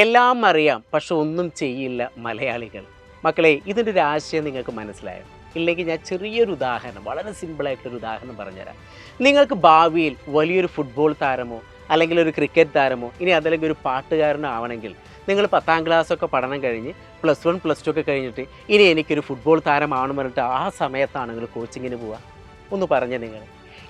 എല്ലാം അറിയാം പക്ഷെ ഒന്നും ചെയ്യില്ല മലയാളികൾ. മക്കളെ, ഇതിൻ്റെ ഒരു ആശയം നിങ്ങൾക്ക് മനസ്സിലായോ? ഇല്ലെങ്കിൽ ഞാൻ ചെറിയൊരു ഉദാഹരണം, വളരെ സിമ്പിളായിട്ടൊരു ഉദാഹരണം പറഞ്ഞുതരാം. നിങ്ങൾക്ക് ഭാവിയിൽ വലിയൊരു ഫുട്ബോൾ താരമോ അല്ലെങ്കിൽ ഒരു ക്രിക്കറ്റ് താരമോ ഇനി അതല്ലെങ്കിൽ ഒരു പാട്ടുകാരനോ ആവണമെങ്കിൽ നിങ്ങൾ 10ാം ക്ലാസ്സൊക്കെ പഠനം കഴിഞ്ഞ് +1 +2 ഒക്കെ കഴിഞ്ഞിട്ട് ഇനി എനിക്കൊരു ഫുട്ബോൾ താരമാവണം പറഞ്ഞിട്ട് ആ സമയത്താണ് നിങ്ങൾ കോച്ചിങ്ങിന് പോവുക. ഒന്ന് പറഞ്ഞേ നിങ്ങൾ.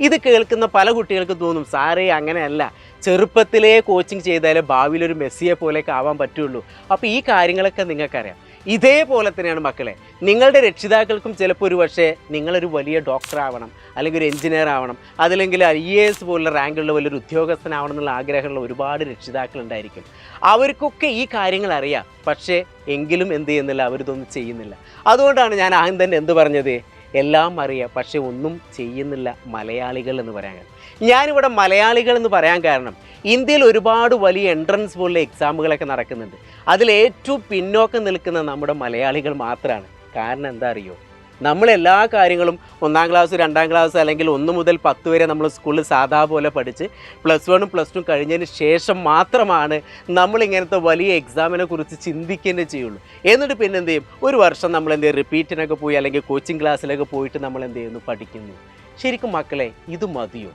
ഇത് കേൾക്കുന്ന പല കുട്ടികൾക്ക് തോന്നും, സാറേ അങ്ങനെയല്ല, ചെറുപ്പത്തിലേ കോച്ചിങ് ചെയ്താലേ ഭാവിയിൽ ഒരു മെസ്സിയെ പോലെയൊക്കെ ആവാൻ പറ്റുള്ളൂ. അപ്പോൾ ഈ കാര്യങ്ങളൊക്കെ നിങ്ങൾക്കറിയാം. ഇതേപോലെ തന്നെയാണ് മക്കളെ, നിങ്ങളുടെ രക്ഷിതാക്കൾക്കും ചിലപ്പോൾ ഒരു പക്ഷേ നിങ്ങളൊരു വലിയ ഡോക്ടർ ആവണം, അല്ലെങ്കിൽ ഒരു എഞ്ചിനീയർ ആവണം, അതല്ലെങ്കിൽ IAS പോലുള്ള റാങ്കുള്ള വലിയൊരു ഉദ്യോഗസ്ഥനാവണം എന്നുള്ള ആഗ്രഹമുള്ള ഒരുപാട് രക്ഷിതാക്കളുണ്ടായിരിക്കും. അവർക്കൊക്കെ ഈ കാര്യങ്ങൾ അറിയാം, പക്ഷേ എങ്കിലും എന്ത് ചെയ്യുന്നില്ല, അവരിതൊന്നും ചെയ്യുന്നില്ല. അതുകൊണ്ടാണ് ഞാൻ ആദ്യം തന്നെ എന്ത് പറഞ്ഞത്, എല്ലാം അറിയാം പക്ഷെ ഒന്നും ചെയ്യുന്നില്ല മലയാളികൾ എന്ന് പറയാൻ. ഞാനിവിടെ മലയാളികൾ എന്ന് പറയാൻ കാരണം ഇന്ത്യയിൽ ഒരുപാട് വലിയ എൻട്രൻസ് പോലുള്ള എക്സാമുകളൊക്കെ നടക്കുന്നുണ്ട്. അതിലേറ്റവും പിന്നോക്കം നിൽക്കുന്ന നമ്മുടെ മലയാളികൾ മാത്രമാണ്. കാരണം എന്താ അറിയോ, നമ്മളെല്ലാ കാര്യങ്ങളും 1ാം ക്ലാസ് 2ാം ക്ലാസ് അല്ലെങ്കിൽ 1 മുതൽ 10 വരെ നമ്മൾ സ്കൂളിൽ സാധാ പോലെ പഠിച്ച് +1 +2 കഴിഞ്ഞതിന് ശേഷം മാത്രമാണ് നമ്മളിങ്ങനത്തെ വലിയ എക്സാമിനെ കുറിച്ച് ചിന്തിക്കുന്നേ ചെയ്യുള്ളൂ. എന്നിട്ട് പിന്നെ എന്ത് ചെയ്യും, ഒരു വർഷം നമ്മൾ എന്ത് ചെയ്യും, റിപ്പീറ്റിനൊക്കെ പോയി അല്ലെങ്കിൽ കോച്ചിങ് ക്ലാസ്സിലൊക്കെ പോയിട്ട് നമ്മൾ എന്ത് ചെയ്യുന്നു, പഠിക്കുന്നു. ശരിക്കും മക്കളെ, ഇത് മതിയോ?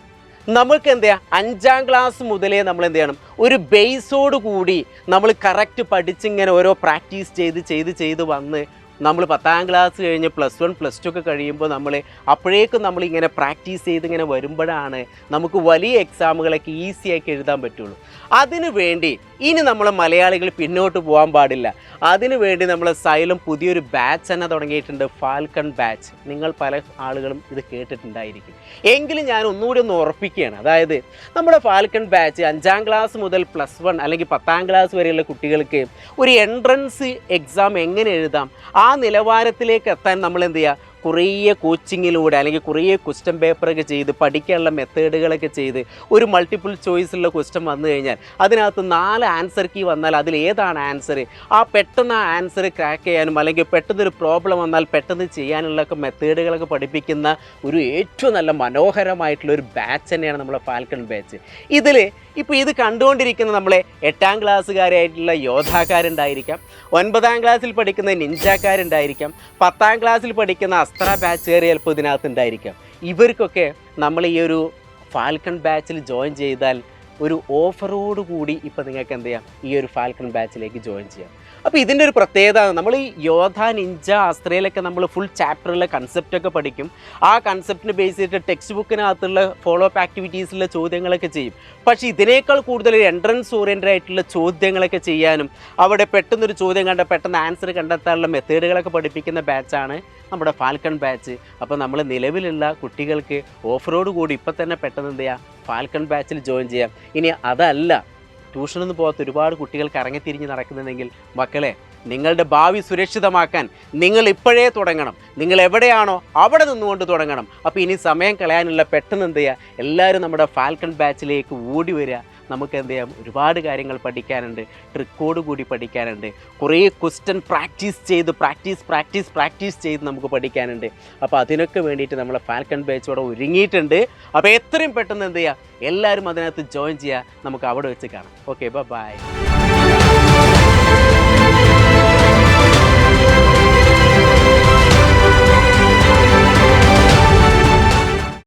നമുക്ക് എന്ത് ചെയ്യാം, 5ാം ക്ലാസ് മുതലേ നമ്മൾ എന്ത് ചെയ്യണം, ഒരു ബേസോട് കൂടി നമ്മൾ കറക്റ്റ് പഠിച്ചിങ്ങനെ ഓരോ പ്രാക്ടീസ് ചെയ്ത് വന്ന് നമ്മൾ 10ാം ക്ലാസ് കഴിഞ്ഞ് +1 +2 ഒക്കെ കഴിയുമ്പോൾ അപ്പോഴേക്കും നമ്മളിങ്ങനെ പ്രാക്ടീസ് ചെയ്തിങ്ങനെ വരുമ്പോഴാണ് നമുക്ക് വലിയ എക്സാമുകളൊക്കെ ഈസിയാക്കി എഴുതാൻ പറ്റുള്ളൂ. അതിനു വേണ്ടി ഇനി നമ്മൾ മലയാളികൾ പിന്നോട്ട് പോകാൻ പാടില്ല. അതിനുവേണ്ടി നമ്മൾ സൈലം പുതിയൊരു ബാച്ച് തന്നെ തുടങ്ങിയിട്ടുണ്ട്, ഫാൽക്കൺ ബാച്ച്. നിങ്ങൾ പല ആളുകളും ഇത് കേട്ടിട്ടുണ്ടായിരിക്കും. എങ്കിലും ഞാൻ ഒന്നുകൂടി ഒന്ന് ഉറപ്പിക്കുകയാണ്. അതായത് നമ്മുടെ ഫാൽക്കൺ ബാച്ച് 5ാം ക്ലാസ് മുതൽ +1 അല്ലെങ്കിൽ 10ാം ക്ലാസ് വരെയുള്ള കുട്ടികൾക്ക് ഒരു എൻട്രൻസ് എക്സാം എങ്ങനെ എഴുതാം, ആ നിലവാരത്തിലേക്ക് എത്താൻ നമ്മൾ എന്ത് ചെയ്യുക, കുറേ കോച്ചിങ്ങിലൂടെ അല്ലെങ്കിൽ കുറേ ക്വസ്റ്റ്യൻ പേപ്പറൊക്കെ ചെയ്ത് പഠിക്കാനുള്ള മെത്തേഡുകളൊക്കെ ചെയ്ത് ഒരു മൾട്ടിപ്പിൾ ചോയ്സുള്ള ക്വസ്റ്റ്യൻ വന്നു കഴിഞ്ഞാൽ അതിനകത്ത് 4 ആൻസർ കീ വന്നാൽ അതിലേതാണ് ആൻസർ, പെട്ടെന്ന് ആ ആൻസർ ക്രാക്ക് ചെയ്യാനും അല്ലെങ്കിൽ പെട്ടെന്നൊരു പ്രോബ്ലം വന്നാൽ പെട്ടെന്ന് ചെയ്യാനുള്ളൊക്കെ മെത്തേഡുകളൊക്കെ പഠിപ്പിക്കുന്ന ഒരു ഏറ്റവും നല്ല മനോഹരമായിട്ടുള്ള ഒരു ബാച്ച് തന്നെയാണ് നമ്മളെ ഫാൽക്കൺ ബാച്ച്. ഇപ്പോൾ ഇത് കണ്ടുകൊണ്ടിരിക്കുന്ന നമ്മളെ 8ാം ക്ലാസ്സുകാരായിട്ടുള്ള യോദ്ധാക്കാരുണ്ടായിരിക്കാം, 9ാം ക്ലാസ്സിൽ പഠിക്കുന്ന നിഞ്ചാക്കാരുണ്ടായിരിക്കാം, 10ാം ക്ലാസ്സിൽ പഠിക്കുന്ന അസ്ത്ര ബാച്ചുകാർ ചിലപ്പോൾ ഇതിനകത്തുണ്ടായിരിക്കാം. ഇവർക്കൊക്കെ നമ്മൾ ഈ ഒരു ഫാൽക്കൺ ബാച്ചിൽ ജോയിൻ ചെയ്താൽ ഒരു ഓഫറോട് കൂടി ഇപ്പോൾ നിങ്ങൾക്ക് എന്ത് ചെയ്യാം, ഈ ഒരു ഫാൽക്കൺ ബാച്ചിലേക്ക് ജോയിൻ ചെയ്യാം. അപ്പോൾ ഇതിൻ്റെ ഒരു പ്രത്യേകത, നമ്മൾ ഈ യോധ, നിഞ്ച, അസ്ത്രയിലൊക്കെ നമ്മൾ ഫുൾ ചാപ്റ്ററിലെ കൺസെപ്റ്റൊക്കെ പഠിക്കും. ആ കൺസെപ്റ്റിന് ബേസ് ചെയ്തിട്ട് ടെക്സ്റ്റ് ബുക്കിനകത്തുള്ള ഫോളോ അപ്പ് ആക്ടിവിറ്റീസിലെ ചോദ്യങ്ങളൊക്കെ ചെയ്യും. പക്ഷേ ഇതിനേക്കാൾ കൂടുതൽ എൻട്രൻസ് ഓറിയൻറ്റഡ് ആയിട്ടുള്ള ചോദ്യങ്ങളൊക്കെ ചെയ്യാനും അവിടെ പെട്ടെന്നൊരു ചോദ്യം കണ്ട പെട്ടെന്ന് ആൻസർ കണ്ടെത്താനുള്ള മെത്തേഡുകളൊക്കെ പഠിപ്പിക്കുന്ന ബാച്ചാണ് നമ്മുടെ ഫാൽക്കൺ ബാച്ച്. അപ്പോൾ നമ്മൾ നിലവിലുള്ള കുട്ടികൾക്ക് ഓഫറോട് കൂടി ഇപ്പം തന്നെ പെട്ടെന്ന് എന്ത് ചെയ്യുക, ഫാൽക്കൺ ബാച്ചിൽ ജോയിൻ ചെയ്യാം. ഇനി അതല്ല, ട്യൂഷനൊന്നും പോകാത്ത ഒരുപാട് കുട്ടികൾക്ക് ഇറങ്ങിത്തിരിഞ്ഞ് നടക്കുന്നുണ്ടെങ്കിൽ മക്കളെ, നിങ്ങളുടെ ഭാവി സുരക്ഷിതമാക്കാൻ നിങ്ങൾ ഇപ്പോഴേ തുടങ്ങണം. നിങ്ങൾ എവിടെയാണോ അവിടെ നിന്നുകൊണ്ട് തുടങ്ങണം. അപ്പോൾ ഇനി സമയം കളയാനുള്ള പെട്ടെന്ന് എന്ത് ചെയ്യുക, എല്ലാവരും നമ്മുടെ ഫാൽക്കൺ ബാച്ചിലേക്ക് ഓടി വരിക. നമുക്ക് എന്ത് ചെയ്യാം, ഒരുപാട് കാര്യങ്ങൾ പഠിക്കാനുണ്ട്, ട്രിക്കോട് കൂടി പഠിക്കാനുണ്ട്, കുറേ ക്വസ്റ്റ്യൻ പ്രാക്ടീസ് ചെയ്ത് നമുക്ക് പഠിക്കാനുണ്ട്. അപ്പോൾ അതിനൊക്കെ വേണ്ടിയിട്ട് നമ്മളെ ഫാൽക്കൺ ബാച്ചോടെ ഒരുങ്ങിയിട്ടുണ്ട്. അപ്പോൾ എത്രയും പെട്ടെന്ന് എന്ത് ചെയ്യുക, എല്ലാവരും അതിനകത്ത് ജോയിൻ ചെയ്യുക. നമുക്ക് അവിടെ വെച്ച് കാണാം. Okay, by.